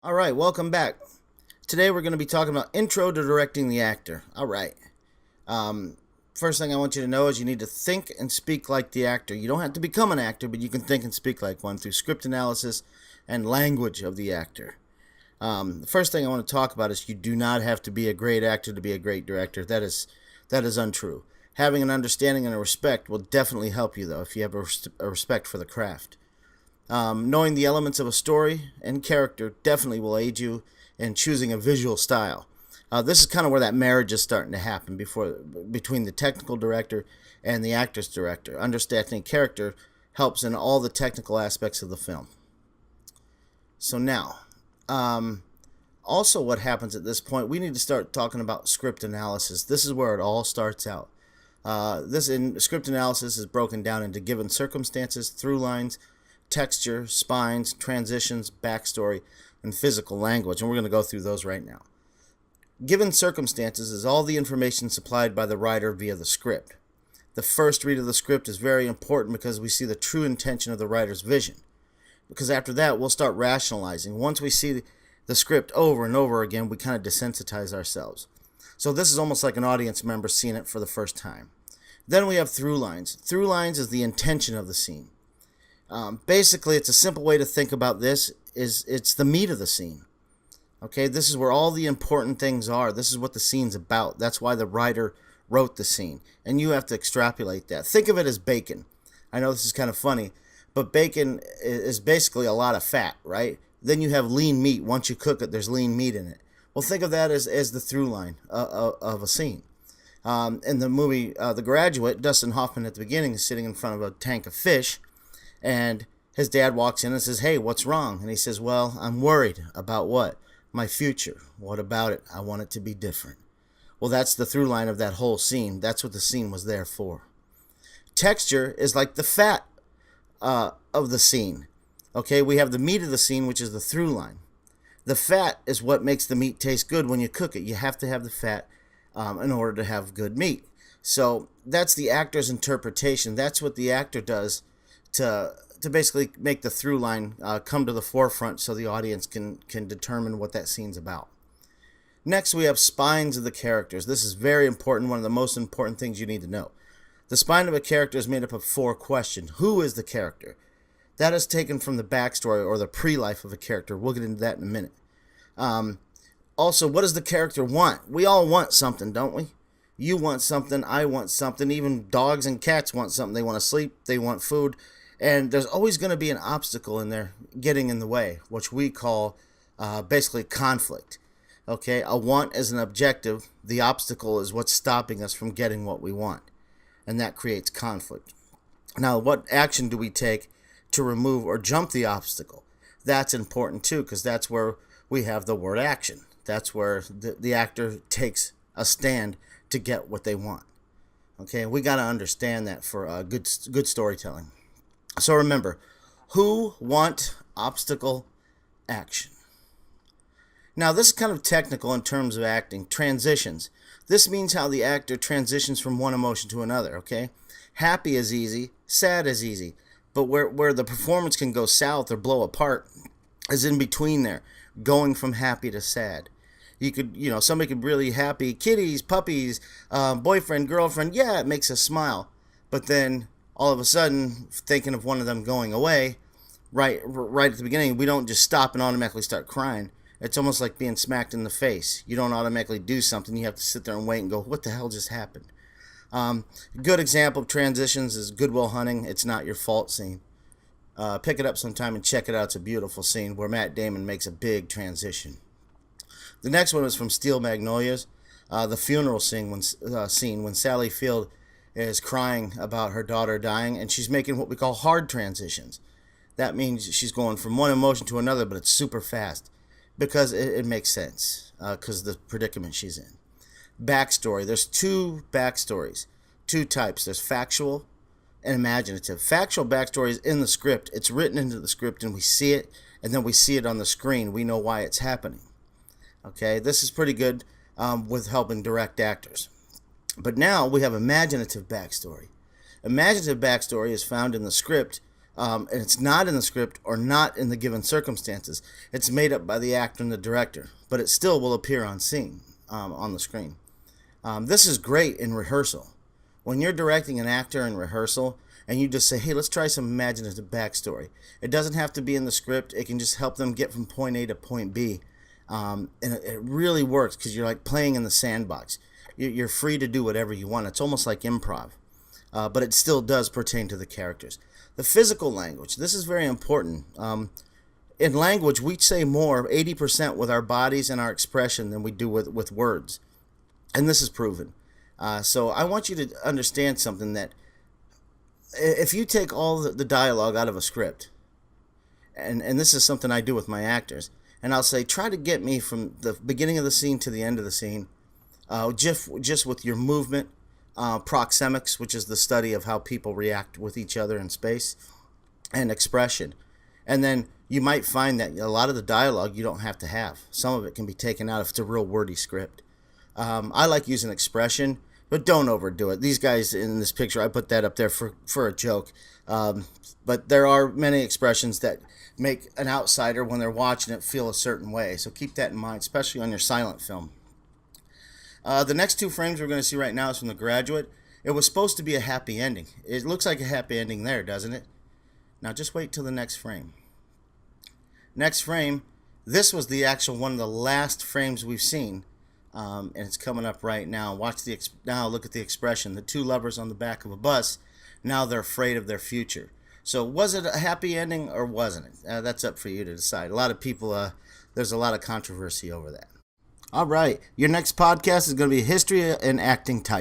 All right, welcome back. Today we're going to be talking about intro to directing the actor. All right. Um, First thing I want you to know is you need to think and speak like the actor. You don't have to become an actor, but you can think and speak like one through script analysis and language of the actor. The first thing I want to talk about is you do not have to be a great actor to be a great director. That is untrue. Having an understanding and a respect will definitely help you, though, if you have a respect for the craft. Knowing the elements of a story and character definitely will aid you in choosing a visual style. This is kind of where that marriage is starting to happen between the technical director and the actor's director. Understanding character helps in all the technical aspects of the film. So now, also what happens at this point, we need to start talking about script analysis. This is where it all starts out. This in script analysis is broken down into given circumstances, through lines, texture, spines, transitions, backstory, and physical language, and we're going to go through those right now. Given circumstances is all the information supplied by the writer via the script. The first read of the script is very important because we see the true intention of the writer's vision. Because after that, we'll start rationalizing. Once we see the script over and over again, we kind of desensitize ourselves. So this is almost like an audience member seeing it for the first time. Then we have through lines. Through lines is the intention of the scene. Basically, it's a simple way to think about this. It's the meat of the scene. Okay, this is where all the important things are. This is what the scene's about. That's why the writer wrote the scene. And you have to extrapolate that. Think of it as bacon. I know this is kind of funny, but bacon is basically a lot of fat, right? Then you have lean meat. Once you cook it, there's lean meat in it. Well, think of that as the through line of a scene. In the movie The Graduate, Dustin Hoffman at the beginning is sitting in front of a tank of fish, and his dad walks in and says, "Hey, what's wrong?" And he says, "Well, I'm worried." "About what?" "My future." "What about it?" "I want it to be different." Well, that's the through line of that whole scene. That's what the scene was there for. Texture is like the fat of the scene. Okay, we have the meat of the scene, which is the through line. The fat is what makes the meat taste good when you cook it. You have to have the fat in order to have good meat. So that's the actor's interpretation. That's what the actor does to basically make the through line come to the forefront so the audience can determine what that scene's about. Next, we have spines of the characters. This is very important, one of the most important things you need to know. The spine of a character is made up of 4 questions. Who is the character? That is taken from the backstory or the pre-life of a character. We'll get into that in a minute. Also, what does the character want? We all want something, don't we? You want something, I want something. Even dogs and cats want something. They want to sleep, they want food. And there's always going to be an obstacle in there getting in the way, which we call basically conflict. Okay, a want is an objective. The obstacle is what's stopping us from getting what we want. And that creates conflict. Now, what action do we take to remove or jump the obstacle? That's important too, because that's where we have the word action. That's where the actor takes a stand to get what they want. Okay, we got to understand that for good storytelling. So remember, who, want, obstacle, action. Now, this is kind of technical in terms of acting. Transitions. This means how the actor transitions from one emotion to another, okay? Happy is easy, sad is easy. But where the performance can go south or blow apart is in between there, going from happy to sad. Somebody could be really happy, kitties, puppies, boyfriend, girlfriend, yeah, it makes us smile. But then all of a sudden, thinking of one of them going away, right at the beginning, we don't just stop and automatically start crying. It's almost like being smacked in the face. You don't automatically do something. You have to sit there and wait and go, what the hell just happened? A good example of transitions is Good Will Hunting. It's Not Your Fault scene. Pick it up sometime and check it out. It's a beautiful scene where Matt Damon makes a big transition. The next one is from Steel Magnolias, the funeral scene when Sally Field is crying about her daughter dying, and she's making what we call hard transitions. That means she's going from one emotion to another, but it's super fast because it makes sense because of the predicament she's in. Backstory. There's 2 backstories, 2 types. There's factual and imaginative. Factual backstory is in the script. It's written into the script, and we see it, and then we see it on the screen. We know why it's happening. Okay, this is pretty good with helping direct actors. But now we have imaginative backstory. Imaginative backstory is found in the script and it's not in the script or not in the given circumstances. It's made up by the actor and the director, but it still will appear on scene, on the screen. This is great in rehearsal. When you're directing an actor in rehearsal and you just say, hey, let's try some imaginative backstory. It doesn't have to be in the script. It can just help them get from point A to point B. And it really works because you're like playing in the sandbox. You're free to do whatever you want. It's almost like improv, but it still does pertain to the characters. The physical language, this is very important. In language, we say more, 80% with our bodies and our expression than we do with words. And this is proven. So I want you to understand something, that if you take all the dialogue out of a script, and this is something I do with my actors, and I'll say, try to get me from the beginning of the scene to the end of the scene, just with your movement, proxemics, which is the study of how people react with each other in space, and expression. And then you might find that a lot of the dialogue you don't have to have. Some of it can be taken out if it's a real wordy script. I like using expression, but don't overdo it. These guys in this picture, I put that up there for a joke. But there are many expressions that make an outsider, when they're watching it, feel a certain way. So keep that in mind, especially on your silent film. The next two frames we're going to see right now is from The Graduate. It was supposed to be a happy ending. It looks like a happy ending there, doesn't it? Now just wait till the next frame. Next frame, this was the actual one of the last frames we've seen. And it's coming up right now. Now look at the expression. The two lovers on the back of a bus, now they're afraid of their future. So was it a happy ending or wasn't it? That's up for you to decide. A lot of people, there's a lot of controversy over that. All right, your next podcast is going to be History and Acting Type.